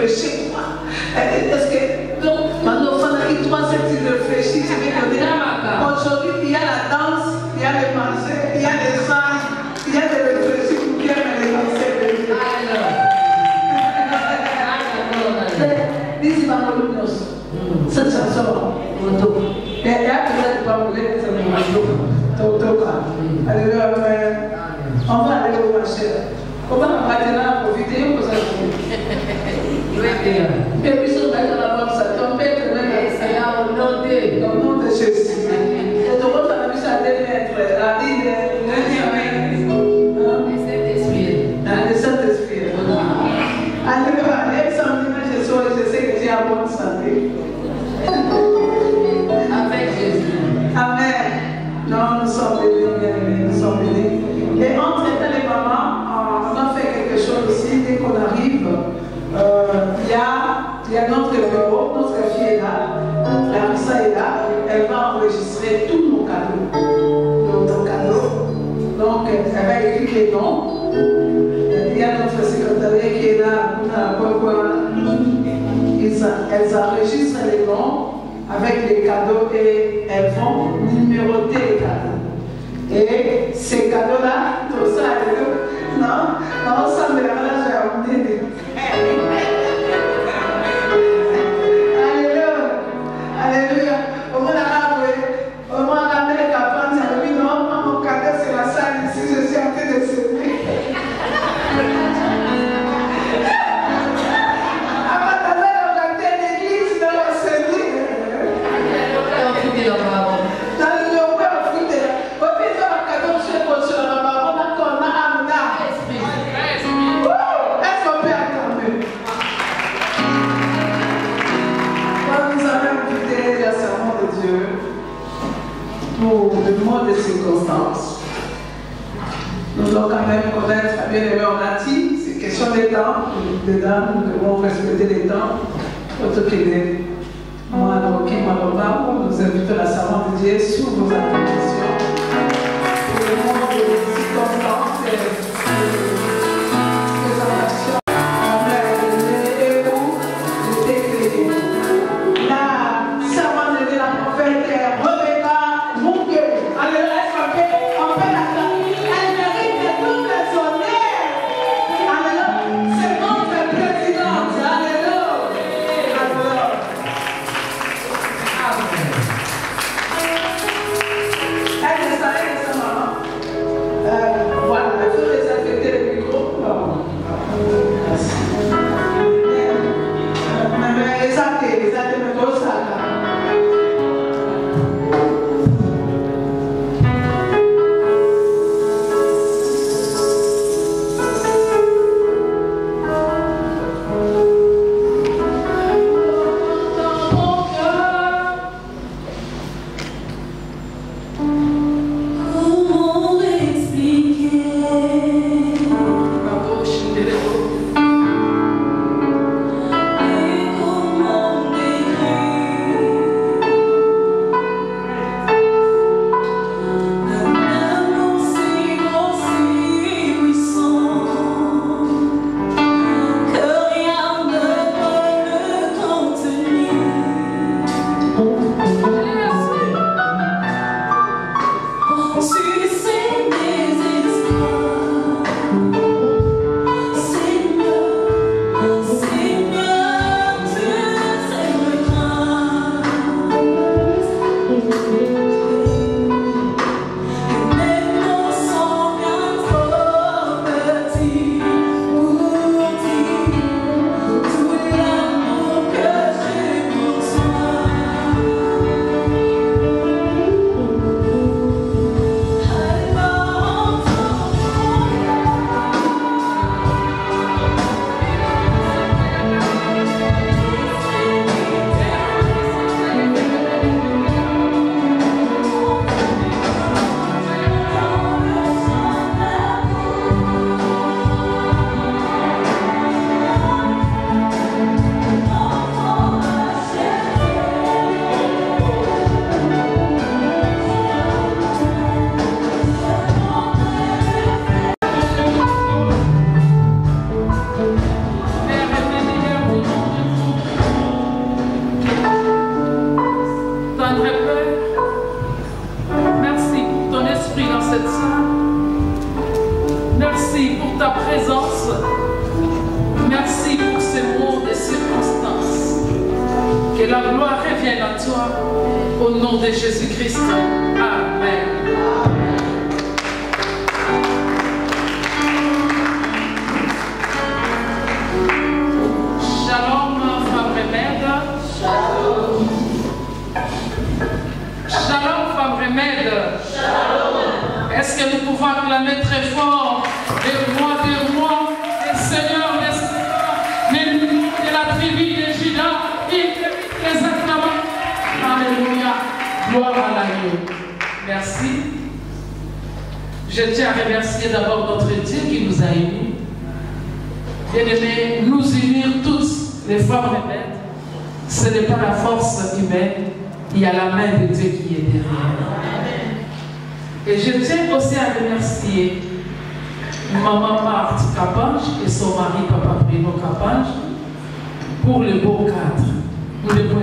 réfléchir. Parce que, donc, mon enfant a dit 3 ans qu'il réfléchit. Je vais te dire, aujourd'hui, il y a la danse, il y a les manger, il y a les chants, il y a des réfléchis pour qui aiment les danser. Dis, ma molunos, cette chanson, et peut-être pas vous l'aider, c'est mon alléluia, on va aller au marché. Comment on va maintenant profiter pour ça? Et puis, si on va dans la bonne salle, on peut être même au nom de Jésus. Et donc, on va la mise à 2 mètres, à 10 mètres, le Saint-Esprit. Alléluia, et samedi, je sais que tu es en bonne santé. Avec Jésus. Amen. Non, nous sommes bénis, nous sommes bénis. Et entre les mamans, on a fait quelque chose aussi. Dès qu'on arrive, il y a notre bureau, notre fille est là, Larissa est là, elle va enregistrer tous nos cadeaux. Donc, elle va écrire les noms. Il y a notre secrétaire qui est là, elles enregistrent les noms avec les cadeaux et elles vont numéroter les cadeaux. Et ces cadeaux-là, tout ça, non, ça me l'a emmené. Alléluia, alléluia. Au moins, la mère capable, ça me dit non, mon cadeau, c'est la salle ici, je suis en train de s'aimer. Pour le monde des circonstances. Nous devons quand même connaître, bien aimé, on a dit, c'est question des temps, nous devons respecter les temps. Autre que moi, nous invitons la servante de Dieu sous vos interventions. Pour le monde des circonstances, des actions. Voilà, il faut les affecter le de Jésus-Christ. Amen. Shalom, femme remède. Shalom. Shalom, femme remède. Shalom. Est-ce que nous pouvons acclamer très fort de moi, le Seigneur, les noms de la tribu de Juda, les acclamants. Alléluia. Gloire à l'agneau. Merci. Je tiens à remercier d'abord notre Dieu qui nous a unis. Bien-aimés, nous unir tous, les femmes remèdes, ce n'est pas la force humaine, il y a la main de Dieu qui est derrière. Et je tiens aussi à remercier Maman Marthe Capange et son mari Papa Bruno Capange pour le beau cadre. Nous les pouvons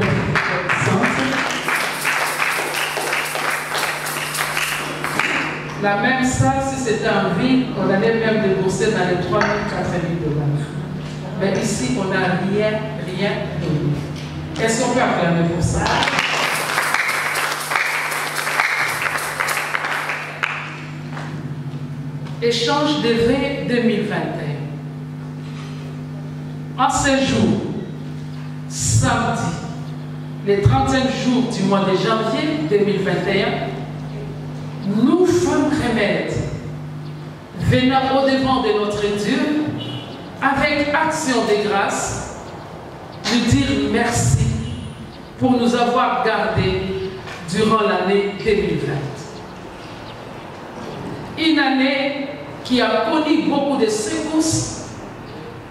la même salle, si c'était en ville, on allait même débourser dans les 3 000, 4 000 $. Mais ici, on n'a rien donné. Est-ce qu'on peut acclamer pour ça? Échange de vœux 2021. En ce jour, samedi, le 30e jour du mois de janvier 2021, nous, femmes remèdes, venons au-devant de notre Dieu avec action de grâce, lui dire merci pour nous avoir gardés durant l'année 2020. Une année qui a connu beaucoup de secousses,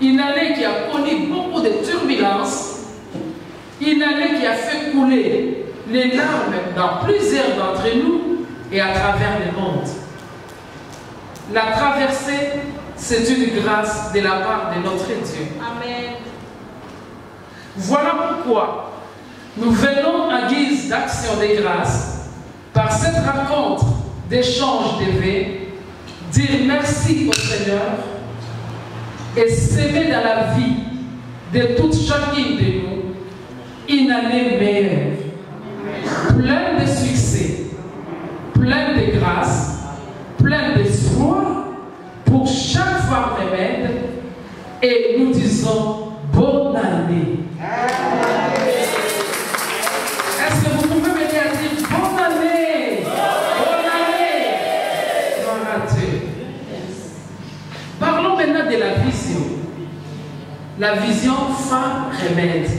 une année qui a connu beaucoup de turbulences, une année qui a fait couler les larmes dans plusieurs d'entre nous et à travers le monde. La traversée, c'est une grâce de la part de notre Dieu. Amen. Voilà pourquoi nous venons à guise d'action de grâce, par cette rencontre d'échange de vœux, dire merci au Seigneur et s'aimer dans la vie de toute chacune de nous une année meilleure, pleine de succès, pleine de grâce, pleine d'espoir pour chaque femme remède, et nous disons bonne année. Est-ce que vous pouvez m'aider à dire bonne année? Bonne année! Gloire à Dieu. Parlons maintenant de la vision. La vision femme remède.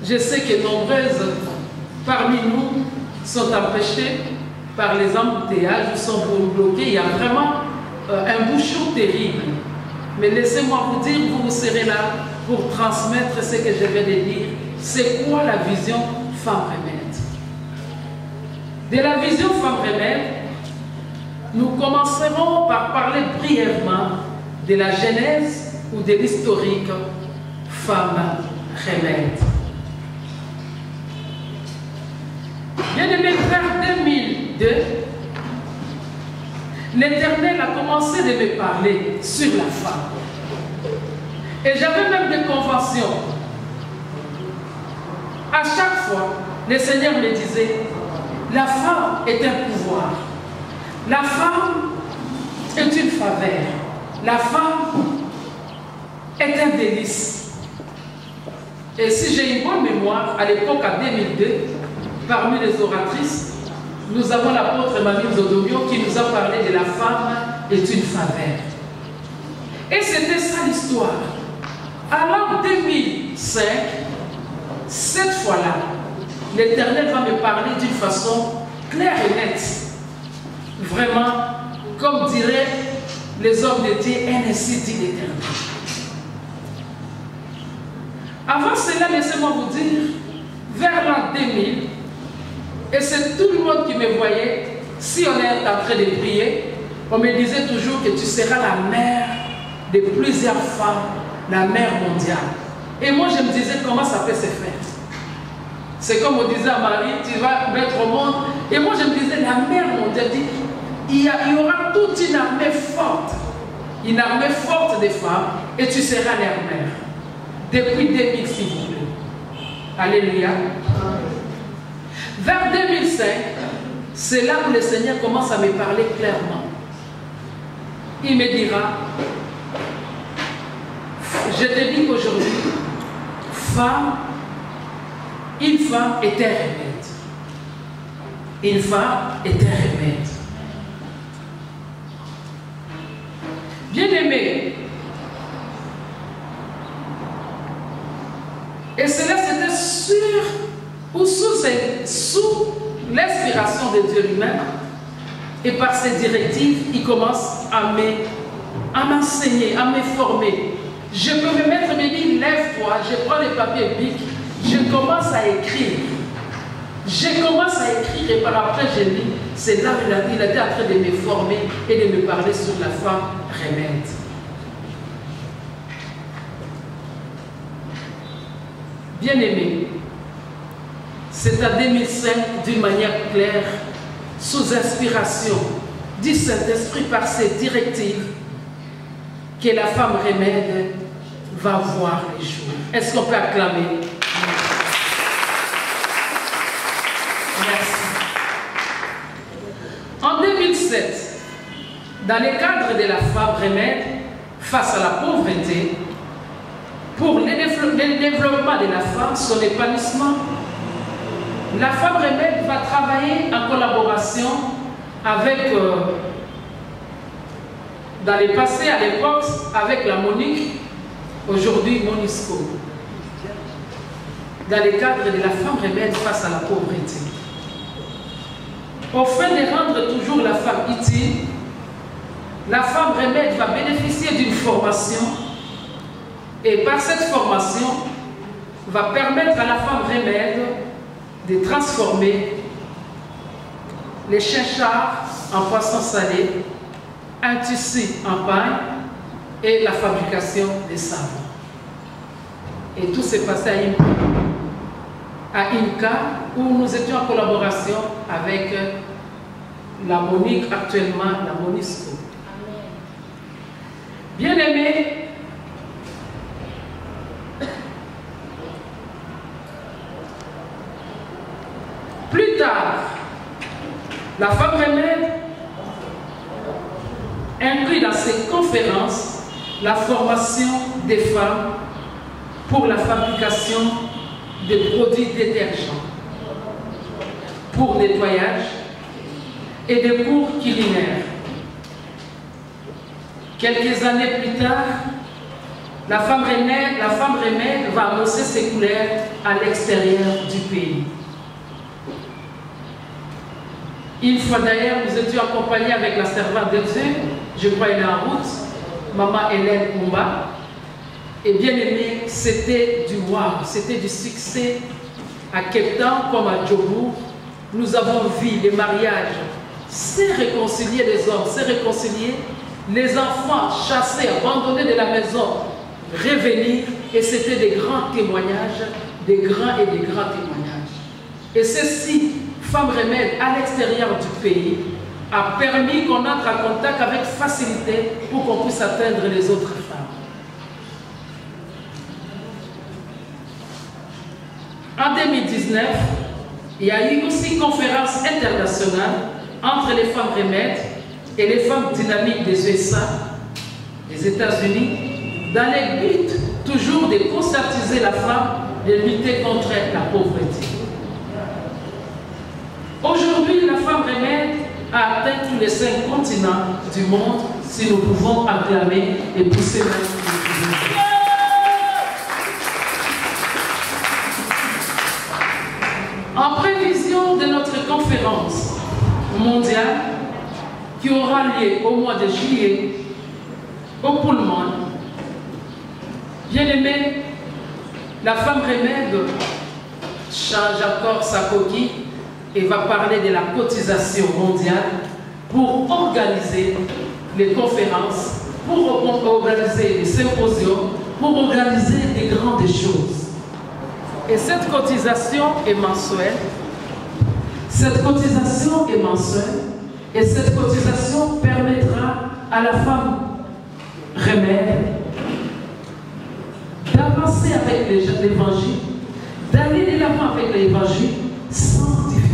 Je sais que nombreuses parmi nous sont empêchées par les embouteillages, sont bloqués. Il y a vraiment un bouchon terrible. Mais laissez-moi vous dire, vous serez là pour transmettre ce que je vais de dire. C'est quoi la vision femme remède? De la vision femme remède, nous commencerons par parler brièvement de la genèse ou de l'historique femme remède. Bien aimé, vers 2002, l'Éternel a commencé de me parler sur la femme. Et j'avais même des conventions. À chaque fois, le Seigneur me disait, la femme est un pouvoir. La femme est une faveur. La femme est un délice. Et si j'ai une bonne mémoire, à l'époque, en 2002, parmi les oratrices, nous avons l'apôtre Mamie Zodomio qui nous a parlé de la femme est une faveur. Et c'était ça l'histoire. Alors, 2005, cette fois-là, l'Éternel va me parler d'une façon claire et nette. Vraiment, comme diraient les hommes de Dieu, ainsi dit l'Éternel. Avant cela, laissez-moi vous dire, vers l'an 2000, et c'est tout le monde qui me voyait, si on est en train de prier, on me disait toujours que tu seras la mère de plusieurs femmes, la mère mondiale. Et moi, je me disais, comment ça peut se faire? C'est comme on disait à Marie, tu vas mettre au monde. Et moi, je me disais, la mère mondiale, il y aura toute une armée forte de femmes, et tu seras leur mère. Depuis 2000, s'il vous plaît. Alléluia. Vers 2005, c'est là où le Seigneur commence à me parler clairement. Il me dira, je te dis aujourd'hui, femme, une femme est un remède. Une femme est un remède. Bien-aimé, et cela c'était sûr ou sous l'inspiration de Dieu lui-même, et par ses directives, il commence à m'enseigner, à me former. Je peux me mettre, me dire, lève-toi, je prends les papiers bic, je commence à écrire. Je commence à écrire et par après je lis. C'est là où il était en train de me former et de me parler sur la femme remède. Bien-aimé, c'est en 2005, d'une manière claire, sous inspiration du Saint-Esprit par ses directives, que la femme remède va voir les jours. Est-ce qu'on peut acclamer? Merci. En 2007, dans le cadre de la femme remède face à la pauvreté, pour le développement de la femme, son épanouissement, la femme remède va travailler en collaboration avec, dans le passé, à l'époque, avec la Monique, aujourd'hui Monisco, dans le cadre de la femme remède face à la pauvreté. Afin de rendre toujours la femme utile, la femme remède va bénéficier d'une formation et par cette formation va permettre à la femme remède de transformer les chinchards en poisson salé, un tissu en paille et la fabrication des savons. Et tout s'est passé à Inca, où nous étions en collaboration avec la Monique, actuellement la Monisco. Bien-aimés, plus tard, la femme remède inclut dans ses conférences la formation des femmes pour la fabrication de produits détergents, pour nettoyage et des cours culinaires. Quelques années plus tard, la femme remède va annoncer ses couleurs à l'extérieur du pays. Une fois d'ailleurs, nous étions accompagnés avec la servante de Dieu, je crois qu'elle est en route, maman Hélène Koumba. Et bien aimé, c'était du wow, c'était du succès à Cape Town comme à Djobourg. Nous avons vu les mariages, c'est réconcilier les hommes, c'est réconcilier les enfants chassés, abandonnés de la maison, revenir, et c'était des grands témoignages, des grands et des grands témoignages. Et ceci, Femme Remède à l'extérieur du pays, a permis qu'on entre en contact avec facilité pour qu'on puisse atteindre les autres femmes. En 2019, il y a eu aussi une conférence internationale entre les femmes remèdes et les femmes dynamiques des USA, des États-Unis, dans le but toujours de conscientiser la femme, de lutter contre la pauvreté. Aujourd'hui, la femme remède a atteint tous les 5 continents du monde, si nous pouvons acclamer et pousser même. En prévision de notre conférence mondiale qui aura lieu au mois de juillet au Pullman, bien aimé, la femme remède change encore sa coquille et va parler de la cotisation mondiale pour organiser les conférences, pour organiser les symposiums, pour organiser des grandes choses. Et cette cotisation est mensuelle. Cette cotisation est mensuelle. Et cette cotisation permettra à la femme remède d'avancer avec l'évangile, d'aller de l'avant avec l'évangile sans difficulté.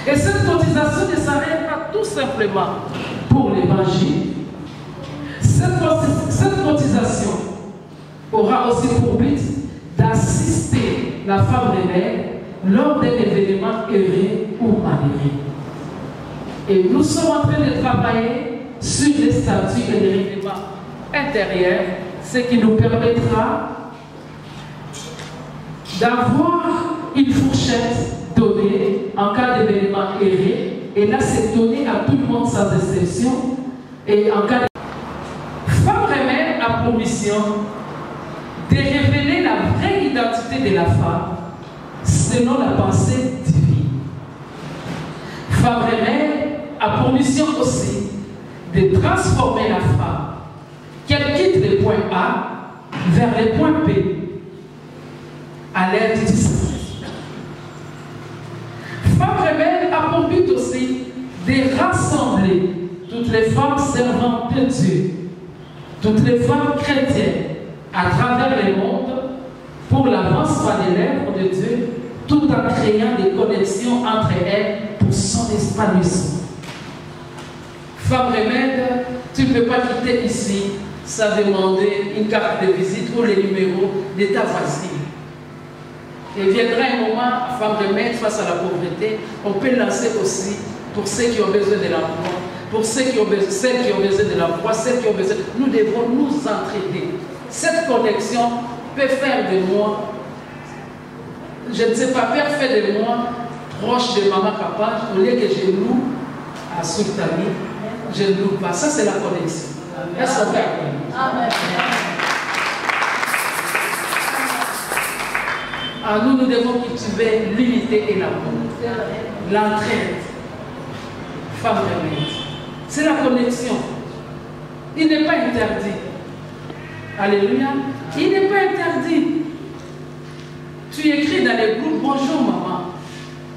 Et cette cotisation ne s'arrête pas tout simplement pour l'évangile. Cette cotisation aura aussi pour but d'assister la femme rebelle lors d'un événement heureux ou malheureux. Et nous sommes en train de travailler sur les statuts et les règlements intérieurs, ce qui nous permettra d'avoir une fourchette donnée en cas d'événement heureux. Et là, c'est donné à tout le monde sans exception. Et en cas de... Femme remède a pour mission de révéler la vraie identité de la femme selon la pensée divine. Femme remède a pour mission aussi de transformer la femme, qu'elle quitte le point A vers le point B à l'aide du Saint-Esprit. Femme rebelle a pour but aussi de rassembler toutes les femmes servantes de Dieu, toutes les femmes chrétiennes à travers le monde pour l'avancement des lèvres de Dieu, tout en créant des connexions entre elles pour son épanouissement. Femme remède, tu ne peux pas quitter ici sans demander une carte de visite ou les numéros de ta voisine. Et viendra un moment, femme remède face à la pauvreté, on peut lancer aussi pour ceux qui ont besoin de l'emploi, pour celles qui ont besoin de l'emploi, celles qui ont besoin. Nous devons nous entraider. Cette connexion peut faire de moi, je ne sais pas, peut faire de moi proche de Maman Kapage, au lieu que je loue à Sultani, je ne loue pas. Ça, c'est la connexion. Est-ce qu'on fait? Amen. Alors nous devons cultiver l'unité et l'amour, l'entraide. Femme remède. C'est la connexion. Il n'est pas interdit. Alléluia. Il n'est pas interdit. Tu écris dans les groupes, bonjour maman,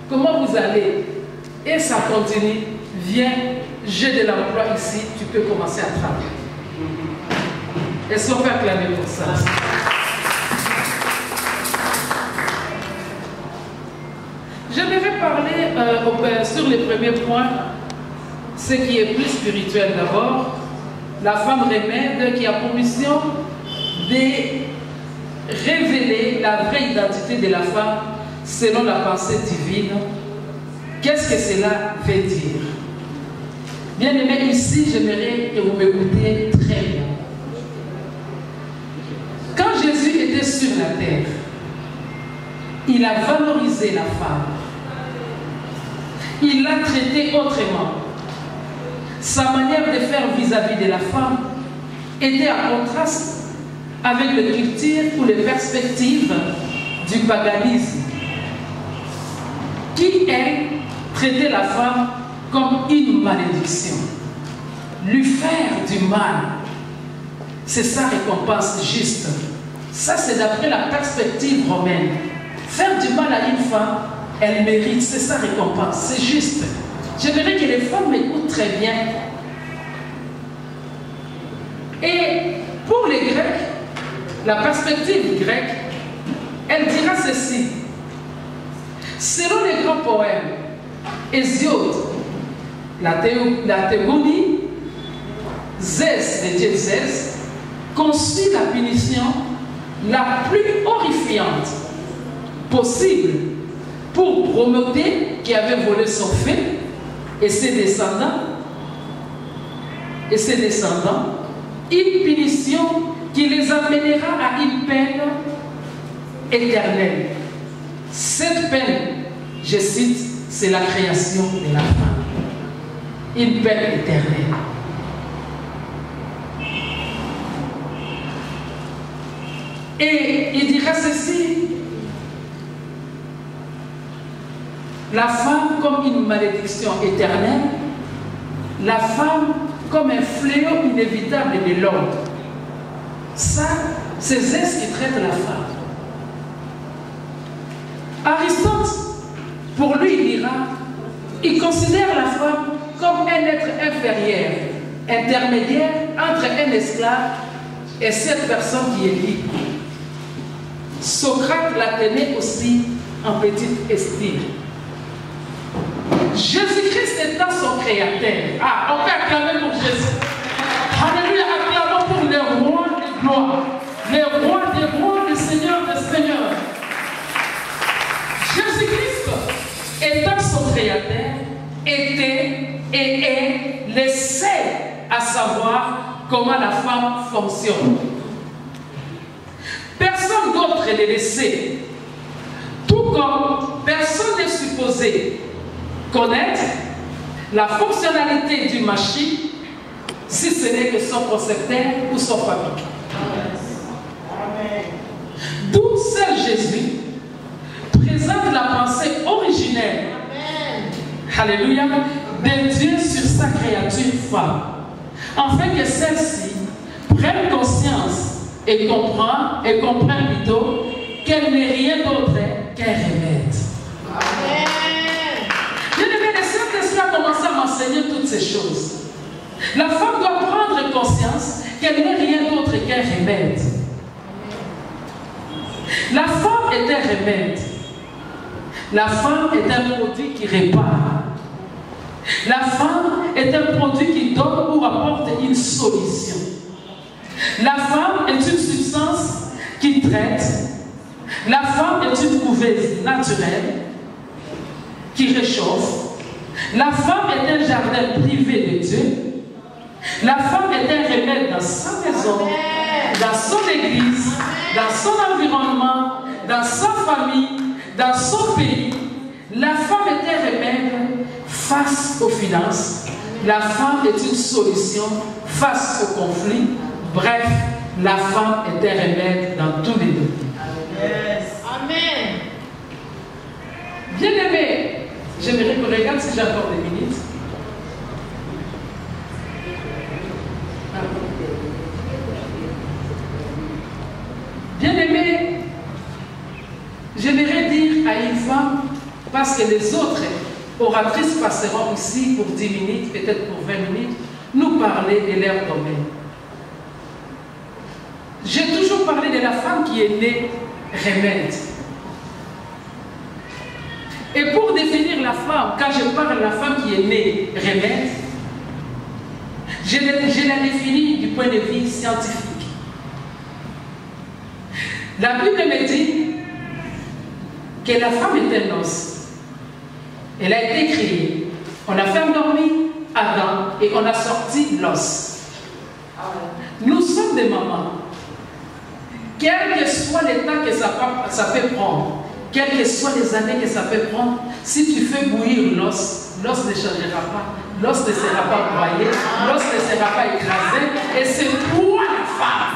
comment vous allez? Et ça continue. Viens, j'ai de l'emploi ici, tu peux commencer à travailler. Est-ce qu'on peut acclamer pour ça? Je devais parler sur les premiers points, ce qui est plus spirituel d'abord. La femme remède qui a pour mission de révéler la vraie identité de la femme selon la pensée divine. Qu'est-ce que cela veut dire? Bien aimé, ici, j'aimerais que vous m'écoutiez très bien. Quand Jésus était sur la terre, il a valorisé la femme. Il l'a traitée autrement. Sa manière de faire vis-à-vis de la femme était en contraste avec les cultures ou les perspectives du paganisme, qui, elle, traitait la femme comme une malédiction. Lui faire du mal, c'est sa récompense juste. Ça, c'est d'après la perspective romaine. Faire du mal à une femme, elle mérite, c'est sa récompense, c'est juste. J'aimerais que les femmes m'écoutent très bien. Et pour les Grecs, la perspective grecque, elle dira ceci. Selon les grands poèmes, Hésiode, la Théogonie, Zès, le dieu Zès, conçut la punition la plus horrifiante possible pour Prométhée qui avait volé son fils et ses descendants, une punition qui les amènera à une peine éternelle. Cette peine, je cite, c'est la création de la femme. Une peine éternelle. Et il dira ceci, la femme comme une malédiction éternelle, la femme comme un fléau inévitable de l'homme. Ça, c'est Zès qui traite la femme. Aristote, pour lui, il dira, il considère la femme comme un être inférieur, intermédiaire entre un esclave et cette personne qui est libre. Socrate la tenait aussi en petite estime. Jésus-Christ étant son créateur. Ah, on peut acclamer pour Jésus. Alléluia, acclamons pour les rois de gloire. Les rois des rois, les seigneurs des seigneurs. Jésus-Christ étant son créateur, était et est le seul à savoir comment la femme fonctionne. Personne d'autre ne le sait. Tout comme personne n'est supposé connaître la fonctionnalité d'une machine si ce n'est que son concepteur ou son fabricant. D'où seul Jésus présente la pensée originelle, alléluia, de Dieu sur sa créature femme, afin que celle-ci prenne conscience et comprenne plutôt qu'elle n'est rien d'autre qu'un remède. Bien-aimé, le Saint-Esprit a commencé à m'enseigner toutes ces choses. La femme doit prendre conscience qu'elle n'est rien d'autre qu'un remède. La femme est un remède. La femme est un produit qui répare. La femme est un produit qui donne ou apporte une solution. La femme est une substance qui traite. La femme est une couveuse naturelle qui réchauffe. La femme est un jardin privé de Dieu. La femme est un remède dans sa maison, dans son église, dans son environnement, dans sa famille, dans son pays. La femme est un remède face aux finances. La femme est une solution face au conflit. Bref, la femme est un remède dans tous les domaines. Amen. Bien-aimé, j'aimerais qu'on regarde si j'ai encore des minutes. Bien-aimé, j'aimerais dire à une femme, parce que les autres oratrices passeront ici pour 10 minutes, peut-être pour 20 minutes, nous parler de leur domaine. J'ai toujours parlé de la femme qui est née remède. Et pour définir la femme, quand je parle de la femme qui est née remède, je la définis du point de vue scientifique. La Bible me dit que la femme est un os. Elle a été créée. On a fait endormir Adam et on a sorti l'os. Nous sommes des mamans. Quel que soit l'état que ça peut prendre, quelles que soient les années que ça peut prendre, si tu fais bouillir l'os, l'os ne changera pas. L'os ne sera pas broyé, l'os ne sera pas écrasé. Et c'est toi la femme.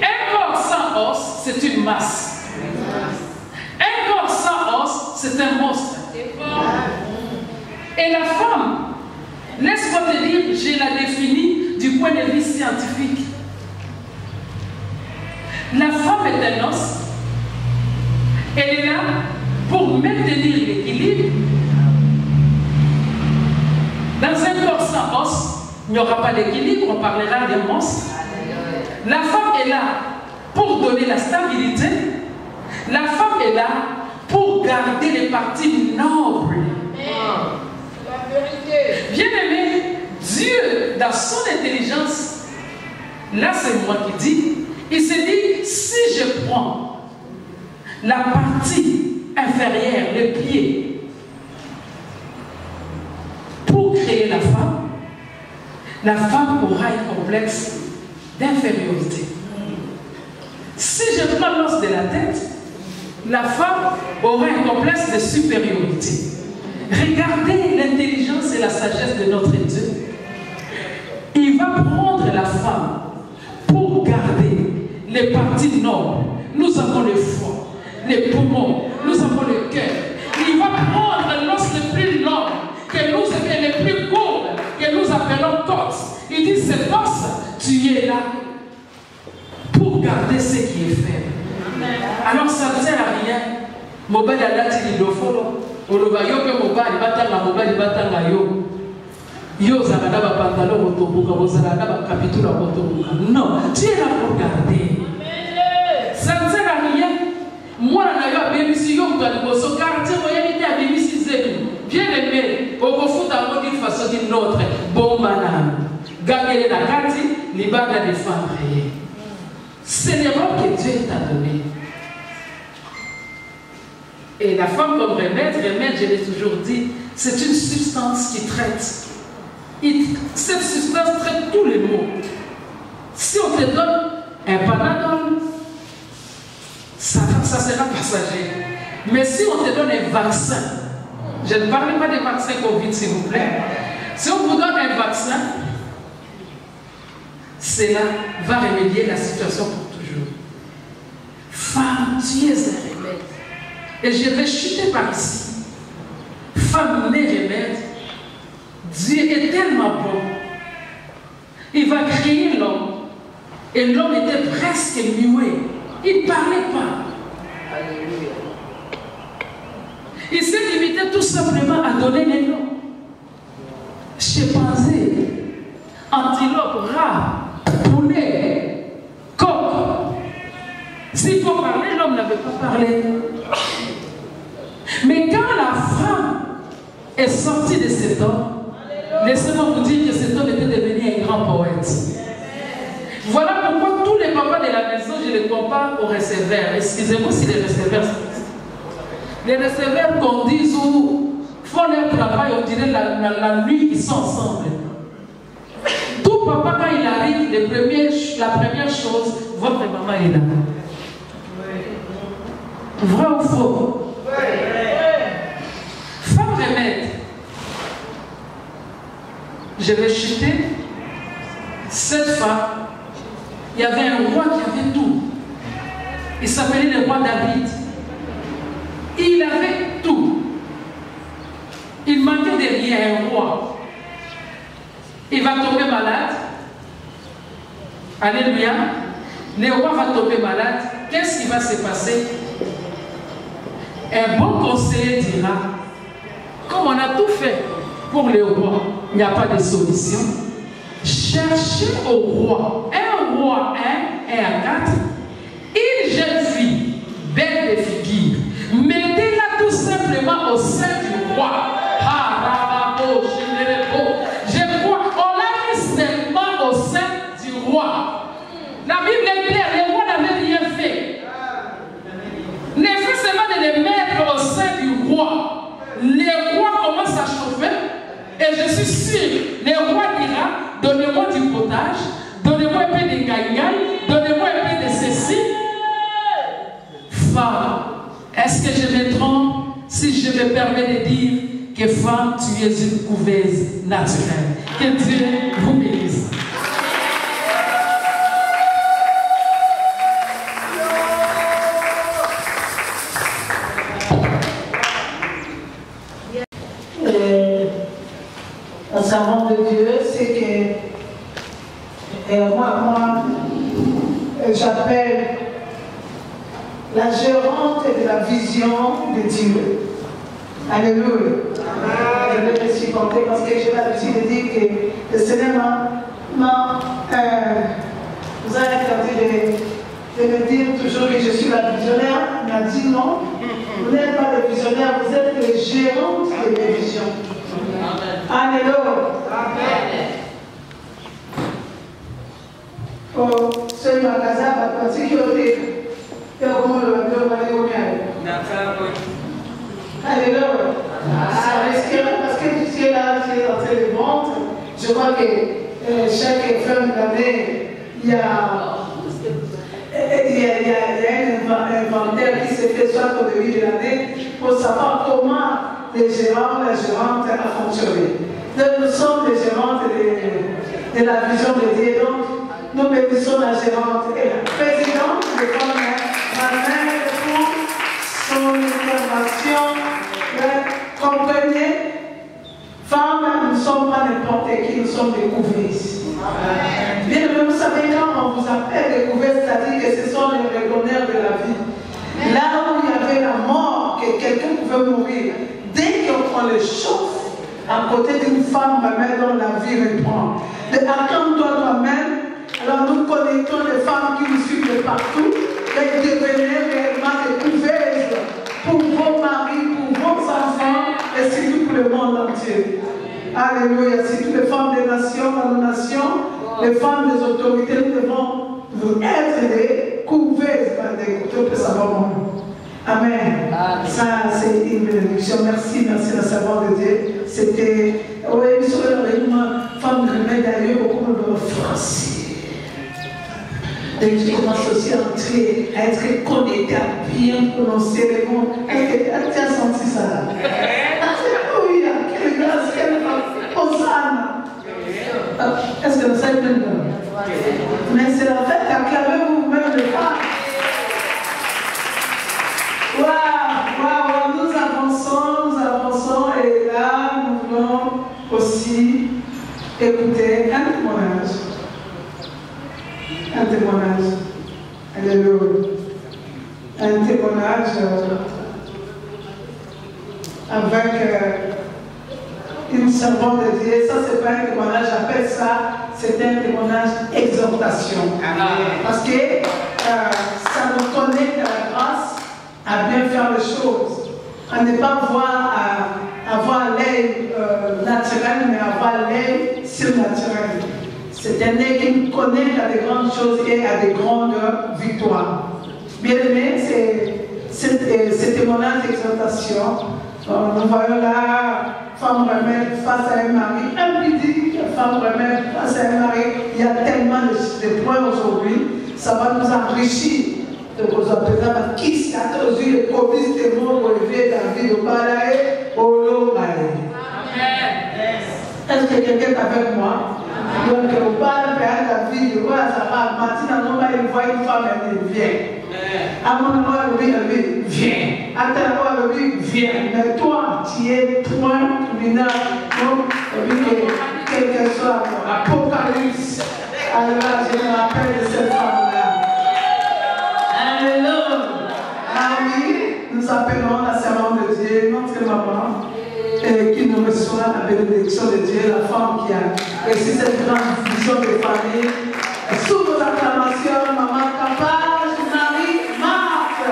Un corps sans os, c'est une masse. Un corps sans os, c'est un monstre. Et la femme, laisse-moi te dire, je la définis du point de vue scientifique. La femme est un os. Elle est là pour maintenir l'équilibre. Dans un corps sans os, il n'y aura pas d'équilibre, on parlera des monstres. La femme est là pour donner la stabilité. La femme est là pour garder les parties nobles. Bien aimé, Dieu, dans son intelligence, là c'est moi qui dis, il s'est dit, si je prends la partie inférieure, le pied, pour créer la femme aura un complexe d'infériorité. Si je prends l'os de la tête, la femme aura un complexe de supériorité. Regardez l'intelligence et la sagesse de notre Dieu. Il va prendre la femme pour garder les parties nobles. Nous avons le foie, les poumons, nous avons le cœur. Il va prendre l'os le plus long, et le plus court, que nous appelons côte. Il dit, cet os, tu es là pour garder ce qui est faible. Alors ça ne sert à rien. Mobile a lati l'idofolo. Olobayo que mobile batanga mobile batanga yo. Yo zalaka ba pantalon otobuka, bo zalaka ba capitula otobuka. Non, tu es là pour garder. Ça ne sert à rien. Moi, yo abimisi yo mutu aliboso quartier moyen ite abimisi zenu. Bien aimé, au foot à d'une façon d'une autre. Bon madame, gagner la carte, les balles à défendre. C'est l'erreur que Dieu t'a donné. Et la femme comme remède, je l'ai toujours dit, c'est une substance qui traite. Cette substance traite tous les maux. Si on te donne un Panadol, ça sera passager. Mais si on te donne un vaccin, je ne parle pas des vaccins Covid, s'il vous plaît. Si on vous donne un vaccin, cela va remédier la situation pour toujours. Femme, tu es un remède. Et je vais chuter par ici. Femme, les remèdes. Dieu est tellement bon. Il va créer l'homme. Et l'homme était presque muet. Il ne parlait pas. Alléluia. Il s'est limité tout simplement à donner les noms. Chimpanzé, antilope, rat, poulet, coq. S'il faut parler, l'homme n'avait pas parlé. Mais quand la femme est sortie de cet homme, laissez-moi vous dire que cet homme était devenu un grand poète. Voilà pourquoi tous les papas de la maison, je les compare aux receveurs. Excusez-moi si les receveurs sont... Les receveurs qu'on dise où font leur travail, on dirait la nuit, ils sont ensemble. Tout papa, quand il arrive, la première chose, votre maman est là. Vrai ou faux? Femme remède. Je vais chuter. Cette femme, il y avait un roi qui avait tout. Il s'appelait le roi David. Il avait tout. Il manquait de rien, un roi. Il va tomber malade. Alléluia. Le roi va tomber malade. Qu'est-ce qui va se passer? Un bon conseiller dira, comme on a tout fait pour le roi, il n'y a pas de solution. Cherchez au roi, un roi, un à 4, une jeune fille, belle de figure. Mettez-la tout simplement au sein du roi. Je crois, on l'a mis seulement au sein du roi. La Bible est claire, le roi n'avait rien fait. Ne fait seulement de les mettre au sein du roi. Le roi commence à chauffer. Et je suis sûr, le roi dira, donnez-moi du potage, donnez-moi un peu de gagne-gagne, donnez-moi un peu de ceci. Femme, est-ce que je me trompe si je me permets de dire que femme, tu es une couveuse naturelle? Que Dieu vous bénisse. Un serment de Dieu, c'est que moi j'appelle la gérante de la vision de Dieu. Alléluia. Je vais me supporter parce que j'ai l'habitude de dire que le Seigneur vous a interdit de me dire toujours que je suis la visionnaire. Il m'a dit non, vous n'êtes pas les visionnaires, vous êtes les gérantes de mes visions. Alléluia. Oh, c'est ma casa, parce que alléluia. Parce que tu es là, tu es en train de vendre. Je crois que chaque fin d'année, il y a un inventaire qui se fait soit au début de l'année pour savoir comment les gérants, la gérante a fonctionné. Donc, nous sommes les gérantes de la vision de Dieu. Donc, nous bénissons la gérante et la présidente de ma mère pour son intervention. Comprenez, femmes, nous ne sommes pas n'importe qui, nous sommes des couveuses. Bien, vous savez, quand on vous appelle des couveuses, c'est-à-dire que ce sont les régonneurs de la vie. Là où il y avait la mort, que quelqu'un pouvait mourir, dès qu'on les chauffe, à côté d'une femme, ma mère, dont la vie reprend. Attends-toi toi-même. Alors nous connectons les femmes qui nous suivent de partout et devenez réellement des couveuses. le monde entier. Alléluia. Si toutes les femmes des nations, dans nos nations, les femmes des autorités, nous devons être des couveuses par des couteaux pour savoir mon nom. Amen. Ça, c'est une bénédiction. Merci, merci la servante de Dieu. C'était, oui, sur le réunion, femme de remède d'ailleurs, beaucoup de français. Et je commence aussi à être connecté, à bien prononcer les mots. Est-ce que tu as senti ça là? Oui, quelle grâce, quelle Hosanna. Est-ce que ça est plein de mais c'est la fête, acclamez-vous même le pas. Waouh, nous avançons et là, nous voulons aussi écouter un témoignage. Un témoignage. Alléluia. Un témoignage avec une servante de Dieu. Ça, c'est pas un témoignage, j'appelle ça, c'est un témoignage exhortation. Amen. Parce que ça nous connecte à la grâce, à bien faire les choses. À ne pas avoir l'œil naturel, mais avoir l'œil surnaturel. C'est un œil qui nous connecte à des grandes choses et à des grandes victoires. Bien aimé, c'est témoignage d'exhortation. Nous voyons là, femme remède face à un mari impudique, femme remède face à un mari. Il y a tellement de points aujourd'hui, ça va nous enrichir. Donc, on s'appelle qui s'est attendu le promis de mon relevé David au Balaé, au Lomaé. Est-ce que quelqu'un est avec moi? Donc, au Balaé, David, au Balaé, Martin, il voit une femme, elle vient. À mon moment, elle vient. À ta moment, elle vient. Mais toi, tu es point minable. Donc, quel que soit Apocalypse, alors je me rappelle de cette femme-là. Alléluia. Ah oui, nous appelons la servante de Dieu, notre maman, qui nous reçoit la bénédiction de Dieu, la femme qui a reçu cette grande vision de famille. Sous vos acclamations, maman capable, Marie, Marthe.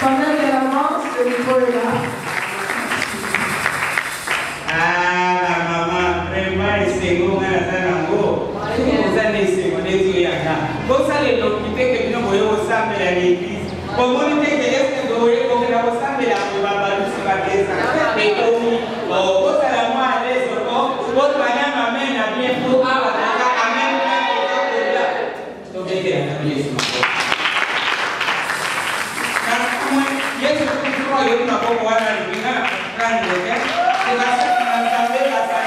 Pendant qu'elle avance, le micro est là. Ah, la maman, vraiment, c'est bon, vous allez essayer, on est tout yaka. Vous allez l'occuper que nous voyons au sein de l'église. Pour vous dire que est-ce que vous voyez qu'on est au sein de la Baba, nous sommes à des et comme vous allez moi à l'aise, votre madame amène à bien pour amène à donc j'ai été à la maison. Yes, je crois que nous avons voir la lumière, prendre le gars, c'est la chose qui m'a tapé la salle.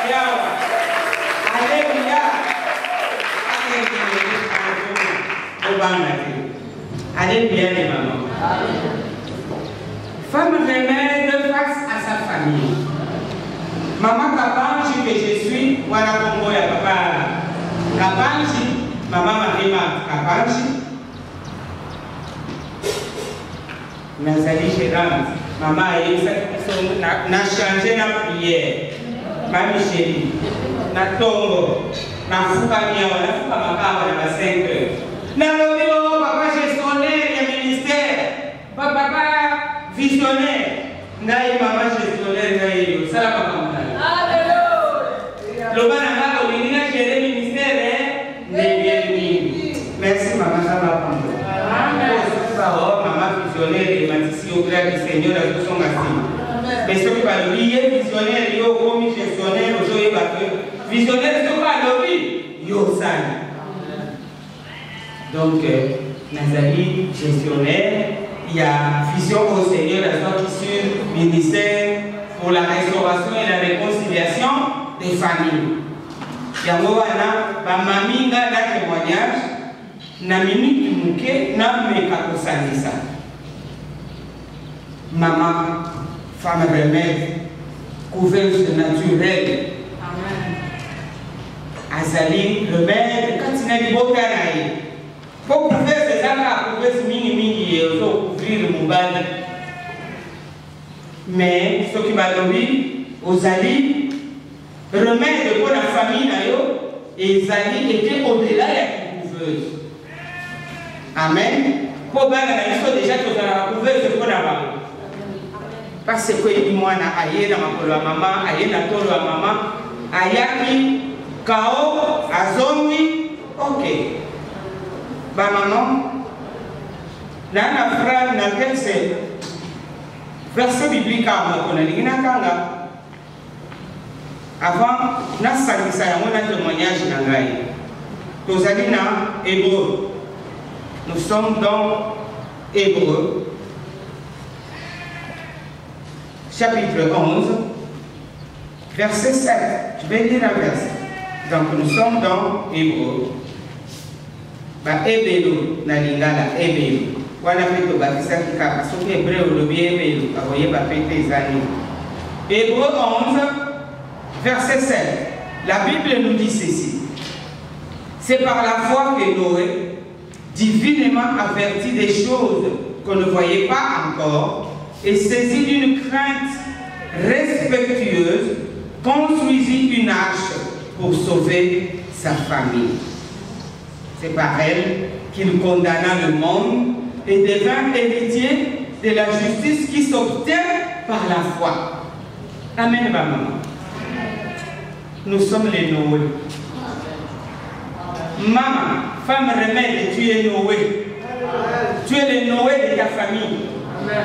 Alléluia. Allez bien les mamans. Femme remède face à sa famille. Maman Kapanji que je suis, voilà Congo ya papa Kapanji, maman Marima Kapanji. Nazali gérante, maman n'a changé la prière. Mamie chérie, na tombo, na fuka miawa, na fuka makawa na 5 heures. Na lobio papa gestionnaire ya ministère, papa visionnaire, ngai maman gestionnaire ngai yo sala papa mutala. Alléluia. Loba na ngako lingina gérer ministère ne merci maman ça va prendre. Amen. Maman visionnaire et matisi au gré du Seigneur à tout son assis. Mais ce qui va lui est visionnaire, yo comme gestionnaire, aujourd'hui visionnaire ce qui va lui yo san. Donc, Nazali, gestionnaire, il y a vision au Seigneur, la sortie sur ministère pour la restauration et la réconciliation des familles. Il y a un maminga d'un témoignage, na minute mouke, na meka kosanisa. Maman, femme remède, couverture naturelle. Azali, remède, quand il a dit beau canaille. Pour couvrir ces arbres, pour couvrir mini et couvrir le mobile. Mais ce qui m'a donné aux alliés, remède pour la famille, et les alliés étaient au-delà de la couveuse. Amen. Pour bien la déjà que dans la couveuse pour la parce que il moi na aye na makolo ya maman, aye na tolo ya maman, ayaki kao azongi, ok. Ba maman, na frère na texte verset biblique à mon kanga. Avant, na salisa ya mona témoignage na ngai. Tozali na Hébreu. Nous sommes dans Hébreu. Chapitre 11, verset 7. Je vais lire un verset. Donc nous sommes dans Hébreu. Ba Ebelu na lingala Ebelu. Wana peto bakisa kika soki Hébreu lobi Ebelu akoye ba pete zani. Hébreu 11, verset 7. La Bible nous dit ceci. C'est par la foi que Noé, divinement averti des choses qu'on ne voyait pas encore, et saisi d'une crainte respectueuse, construisit une arche pour sauver sa famille. C'est par elle qu'il condamna le monde et devint héritier de la justice qui s'obtient par la foi. Amen, maman. Nous sommes les Noé. Maman, femme remède, tu es Noé. Tu es le Noé de ta famille.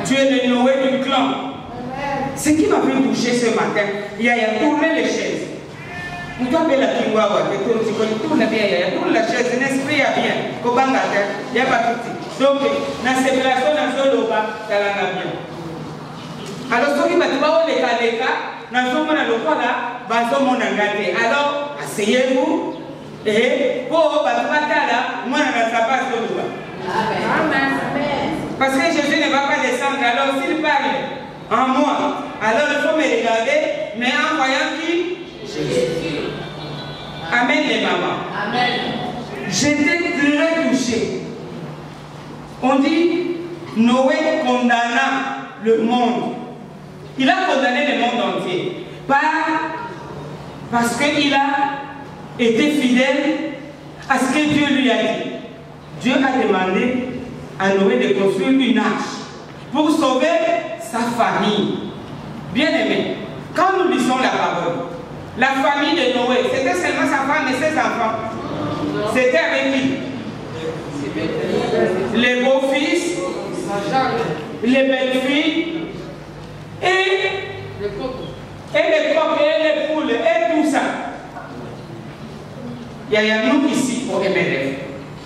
Tu es le Noé du clan. Ce qui m'a fait toucher ce matin, il y a tourné les chaises. Nous avons la Kingawa, tourne la chaise, n'est-ce pas bien. Il n'y a pas tout. Donc, dans cette relation, dans ce loba, il y a bien. Alors, ce qui m'a dit, les cas, dans ce moment-là, alors, asseyez-vous. Et pour moi, parce que Jésus ne va pas descendre, alors s'il parle en moi, alors il faut me regarder, mais en voyant qui? Jésus. Amen les mamans. Amen. J'étais très touché. On dit, Noé condamna le monde. Il a condamné le monde entier. Parce qu'il a été fidèle à ce que Dieu lui a dit. Dieu a demandé à Noé de construire une arche pour sauver sa famille. Bien aimé, quand nous lisons la parole, la famille de Noé, c'était seulement sa femme et ses enfants. C'était avec qui? Les beaux-fils, les belles-filles et les coqs et les poules et tout ça. Il y a nous ici au MRF.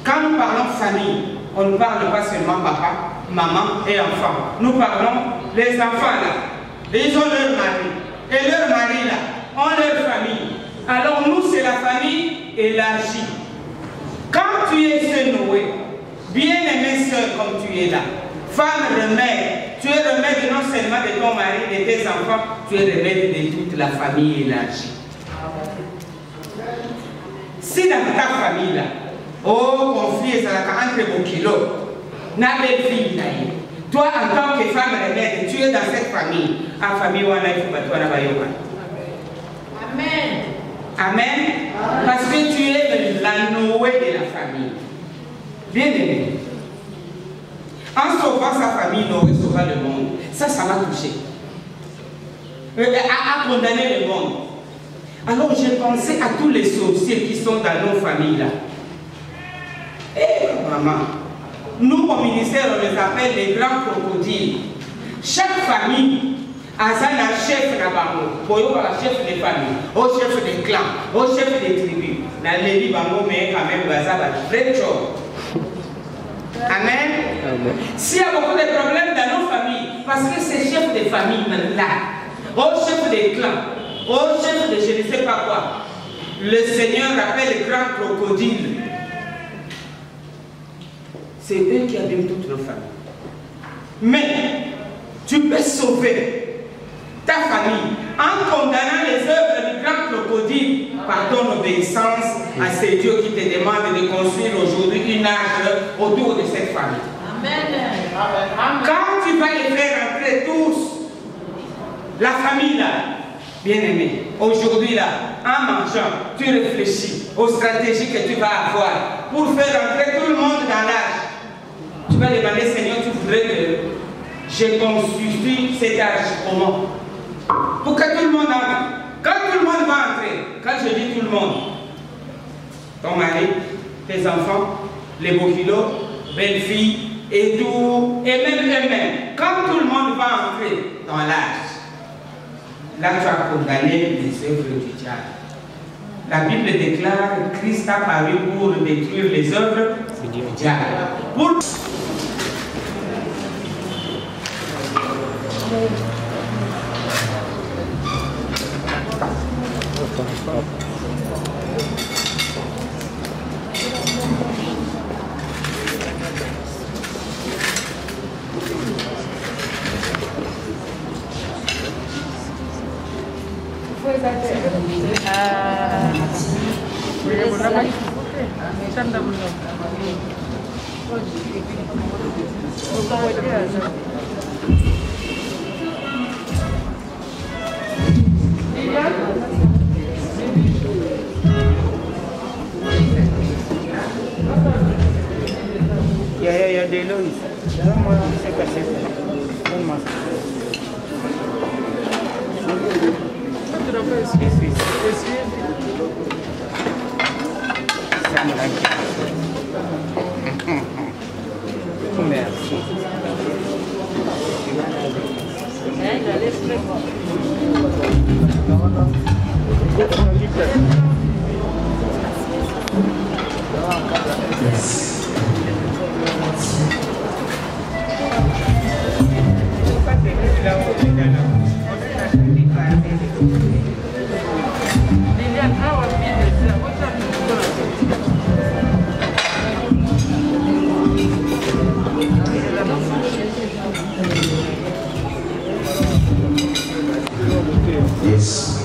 Quand nous parlons famille, on ne parle pas seulement papa, maman et enfant. Nous parlons les enfants là. Ils ont leur mari. Et leur mari là ont leur famille. Alors nous, c'est la famille élargie. Quand tu es ce Noé, bien-aimé soeur comme tu es là, femme remède, tu es remède non seulement de ton mari, de tes enfants, tu es remède de toute la famille élargie. Si dans ta famille là, oh, conflit entre vos kilos, n'a belle fille là, toi en tant que femme remède, tu es dans cette famille, en famille où on a Amen. Amen. Parce que tu es la Noé de la famille. Bien aimé. En sauvant sa famille, Noé sauva le monde. Ça m'a touché. A condamné le monde. Alors j'ai pensé à tous les sorciers qui sont dans nos familles là. Et maman, nous au ministère on les appelle les grands crocodiles. Chaque famille a un chef là-bas, chef de famille, au chef de clan, au chef de tribu. Dans les livres, mais quand même, ça va très chaud. Amen. S'il y a beaucoup de problèmes dans nos familles, parce que ces chefs de famille là, au chef de clan, au chef de je ne sais pas quoi, le Seigneur appelle les grands crocodiles. C'est eux qui abîment toutes nos familles. Mais tu peux sauver ta famille en condamnant les œuvres du grand crocodile par ton obéissance à ces dieux qui te demandent de construire aujourd'hui une arche autour de cette famille. Amen. Quand tu vas les faire entrer tous, la famille là, bien aimé, aujourd'hui là, en mangeant, tu réfléchis aux stratégies que tu vas avoir pour faire entrer tout le monde dans l'arche. Tu vas demander, Seigneur, tu voudrais que je construise suis cet âge comment? Pour que tout le monde entre. Quand tout le monde va entrer, quand je dis tout le monde, ton mari, tes enfants, les beaux kilos, belle-fille, et tout, et même eux-mêmes, quand tout le monde va entrer dans l'âge, là tu as condamné les œuvres du diable. La Bible déclare que Christ a paru pour détruire les œuvres du diable. Pour... Ya, de Luis. Donne-moi ce que c'est. Donne-moi ça. Ça me l'a merci. Yes.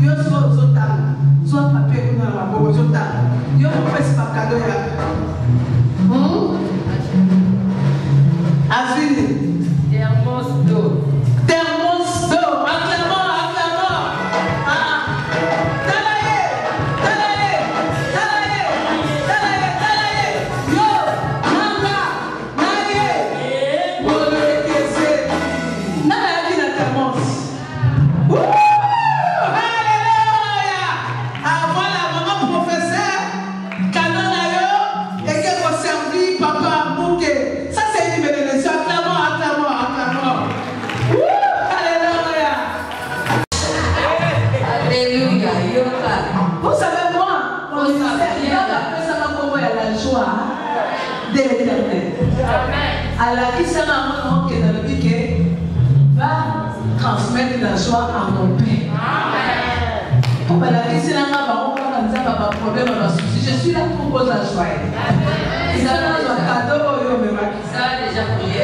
Yo soit zotan, soit papier dans la boue zotan. Yo mon fils pas cadeau ya. Azuli. Thermos d'eau. Thermos d'eau. Acclamons. Talaye. Yo, manga, naye. Bolo kese. Naya di na thermos. Vous savez, moi, mon ministère, ça va pour moi la joie de l'éternel. Alors, qui s'en a qui dans le piquet va transmettre la joie à mon Père. Pour la vie, c'est là que problème, je suis là pour cause la joie. Ils ont un cadeau, ça a déjà prié.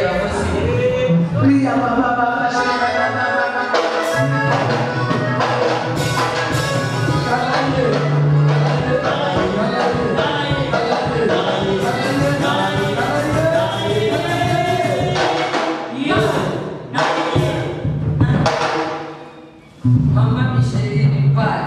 Oui, Maman Michel n'est pas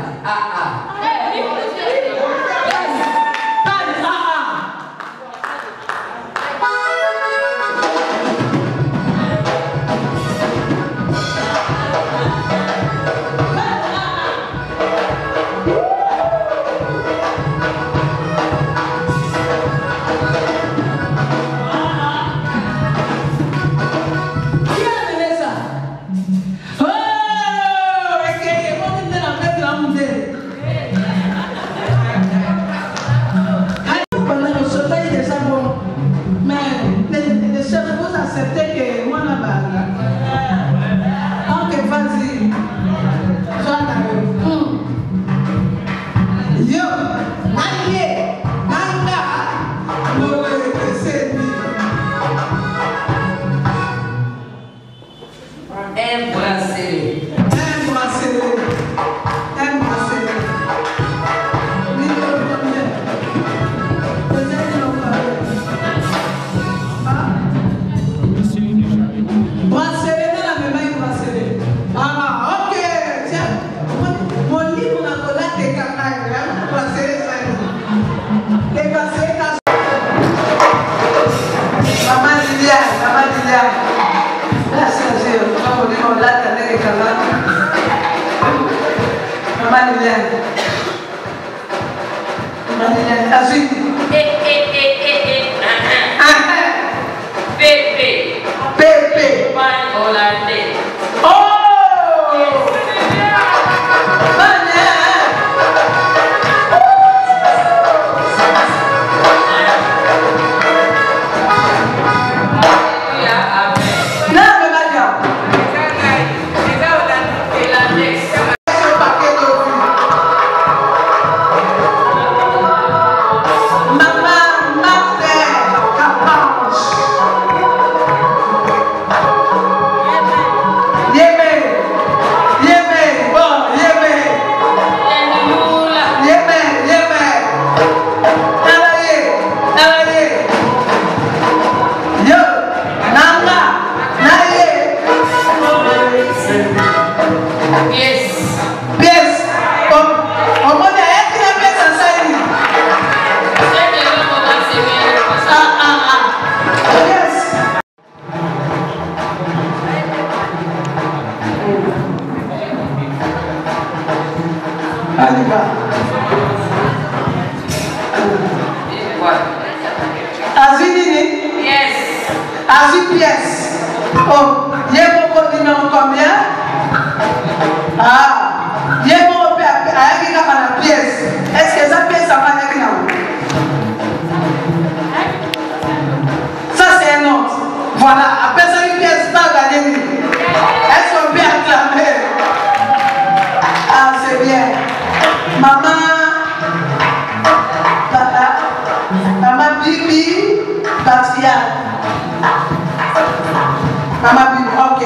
Maman, ok.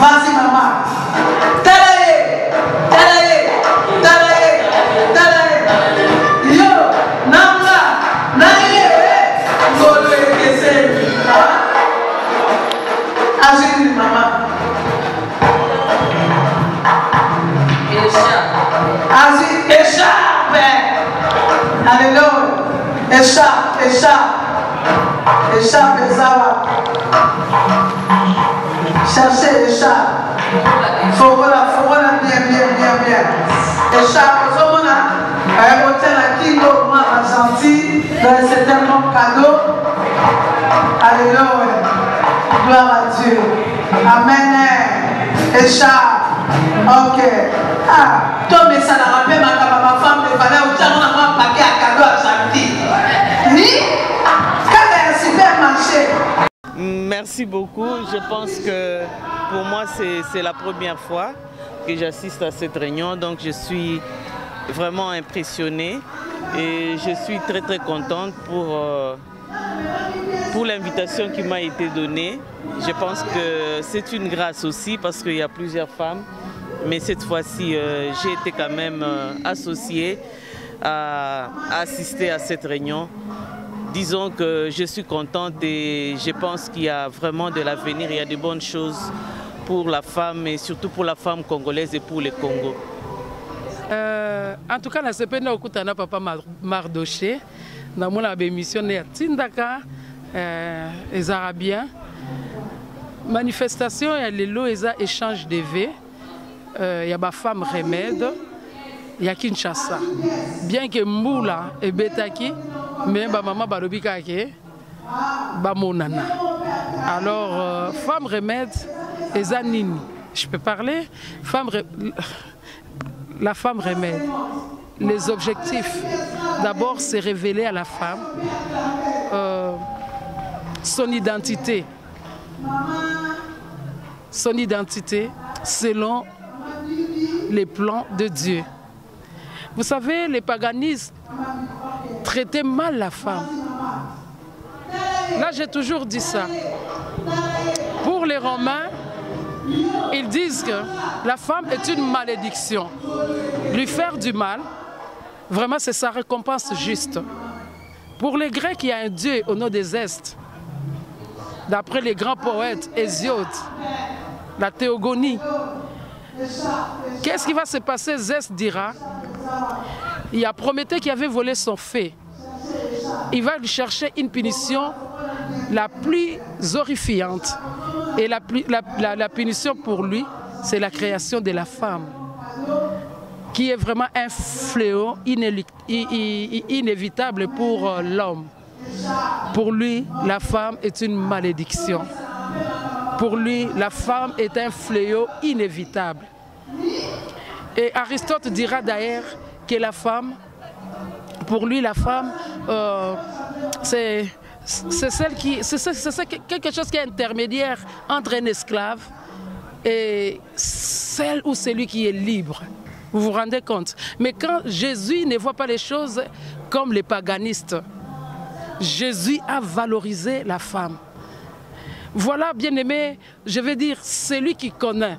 Vas-y, maman. Talaye. Échappe, échappe. Échappe, Ezawa. Cherchez, échappe. Fogola, bien. Échappe, Zomona. Aérotel à qui l'eau, moi, gentil. C'est un bon cadeau. Alléluia. Gloire à Dieu. Amen. Échappe. Ok. Ah, toi, mais ça n'a rappelé ma femme de valeur. Où tu as un paquet à cadeau à gentil. Oui? Quand c'est un supermarché. Merci beaucoup. Je pense que pour moi, c'est la première fois que j'assiste à cette réunion. Donc, je suis vraiment impressionnée et je suis très contente pour l'invitation qui m'a été donnée. Je pense que c'est une grâce aussi parce qu'il y a plusieurs femmes. Mais cette fois-ci, j'ai été quand même associée à assister à cette réunion. Disons que je suis contente et je pense qu'il y a vraiment de l'avenir, il y a de bonnes choses pour la femme et surtout pour la femme congolaise et pour le Congo. En tout cas, la CPN a écouté Papa Mardoché. Dans mon émission, il y a Tindaka, les Arabiens. Manifestation, il y a les lots, il y a échange de V. Il y a des femmes remèdes. Il y a Kinshasa. Bien que Moula et Betaki, mais maman Barobika ke Bamonana. Alors, femme remède, et Zanini. Je peux parler? La femme remède. Les objectifs, d'abord, c'est révéler à la femme son identité. Son identité selon les plans de Dieu. Vous savez, les paganistes traitaient mal la femme. Là, j'ai toujours dit ça. Pour les Romains, ils disent que la femme est une malédiction. Lui faire du mal, vraiment, c'est sa récompense juste. Pour les Grecs, il y a un Dieu au nom des Est. D'après les grands poètes, Hésiode, la théogonie. Qu'est-ce qui va se passer? Zès dira, il y a Prométhée qui avait volé son fée. Il va lui chercher une punition la plus horrifiante. Et la punition pour lui, c'est la création de la femme, qui est vraiment un fléau inévitable pour l'homme. Pour lui, la femme est une malédiction. Pour lui, la femme est un fléau inévitable. Et Aristote dira d'ailleurs que la femme, pour lui, la femme, c'est quelque chose qui est intermédiaire entre un esclave et celle ou celui qui est libre. Vous vous rendez compte? Mais quand Jésus ne voit pas les choses comme les paganistes, Jésus a valorisé la femme. Voilà, bien aimé, je veux dire, celui qui connaît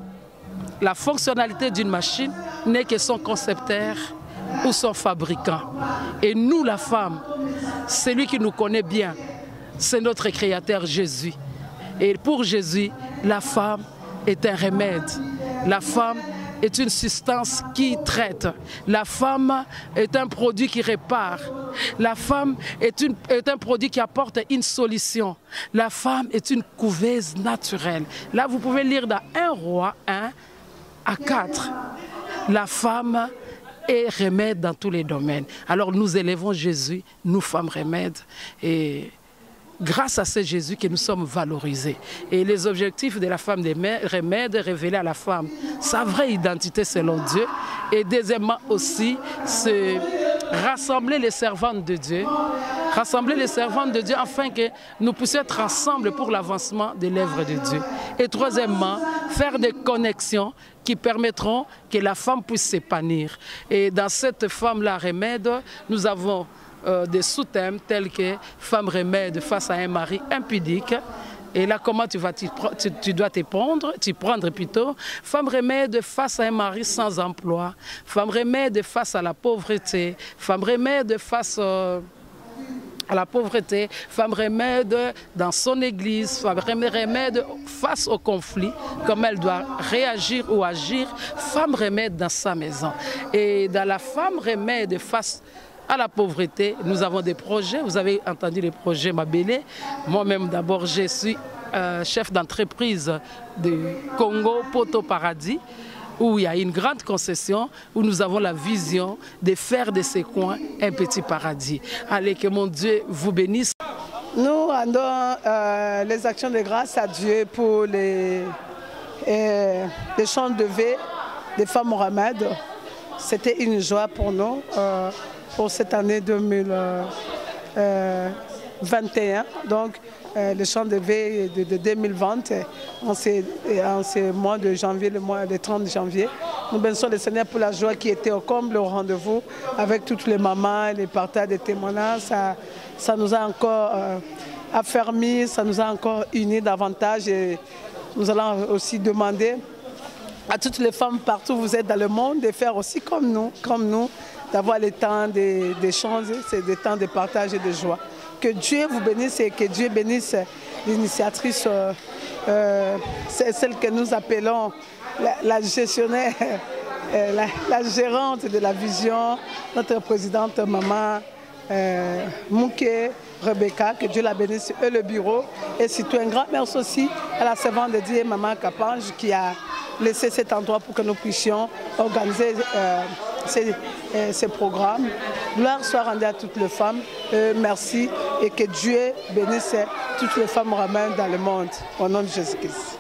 la fonctionnalité d'une machine n'est que son concepteur ou son fabricant. Et nous, la femme, celui qui nous connaît bien, c'est notre Créateur Jésus. Et pour Jésus, la femme est un remède. La femme est une substance qui traite. La femme est un produit qui répare. La femme est un produit qui apporte une solution. La femme est une couveuse naturelle. Là, vous pouvez lire dans 1 Roi 1 à 4. La femme est remède dans tous les domaines. Alors nous élevons Jésus, nous femmes remèdes. Et grâce à ce Jésus que nous sommes valorisés. Et les objectifs de la femme des remèdes, révéler à la femme sa vraie identité selon Dieu. Et deuxièmement aussi, c'est rassembler les servantes de Dieu. Rassembler les servantes de Dieu afin que nous puissions être ensemble pour l'avancement de l'œuvre de Dieu. Et troisièmement, faire des connexions qui permettront que la femme puisse s'épanouir. Et dans cette femme-là, remède, nous avons des sous-thèmes tels que femme remède face à un mari impudique. Et là, comment tu dois t'y prendre plutôt. Femme remède face à un mari sans emploi. Femme remède face à la pauvreté. Femme remède face à la pauvreté. Femme remède dans son église. Femme remède face au conflit. Comment elle doit réagir ou agir. Femme remède dans sa maison. Et dans la femme remède face à la pauvreté. Nous avons des projets, vous avez entendu les projets Mabélé. Moi-même d'abord, je suis chef d'entreprise de Congo Poto Paradis, où il y a une grande concession, où nous avons la vision de faire de ces coins un petit paradis. Allez, que mon Dieu vous bénisse. Nous rendons les actions de grâce à Dieu pour les chants de veille des femmes Mohamed. C'était une joie pour nous, pour cette année 2021. Donc, le chant de veille de 2020, en ce mois de janvier, le 30 janvier. Nous bénissons le Seigneur pour la joie qui était au comble au rendez-vous avec toutes les mamans, les partages des témoignages. Ça nous a encore affermis, ça nous a encore unis davantage. Et nous allons aussi demander à toutes les femmes partout où vous êtes dans le monde de faire aussi comme nous, d'avoir le temps d'échanger, c'est des temps de partage et de joie. Que Dieu vous bénisse et que Dieu bénisse l'initiatrice, celle que nous appelons la gestionnaire, la gérante de la vision, notre présidente maman Mouké Rebecca, que Dieu la bénisse, et le bureau. Et surtout un grand merci aussi à la servante de Dieu, maman Kapange, qui a laissé cet endroit pour que nous puissions organiser ces programmes. Gloire soit rendue à toutes les femmes. Merci et que Dieu bénisse toutes les femmes romaines dans le monde. Au nom de Jésus-Christ.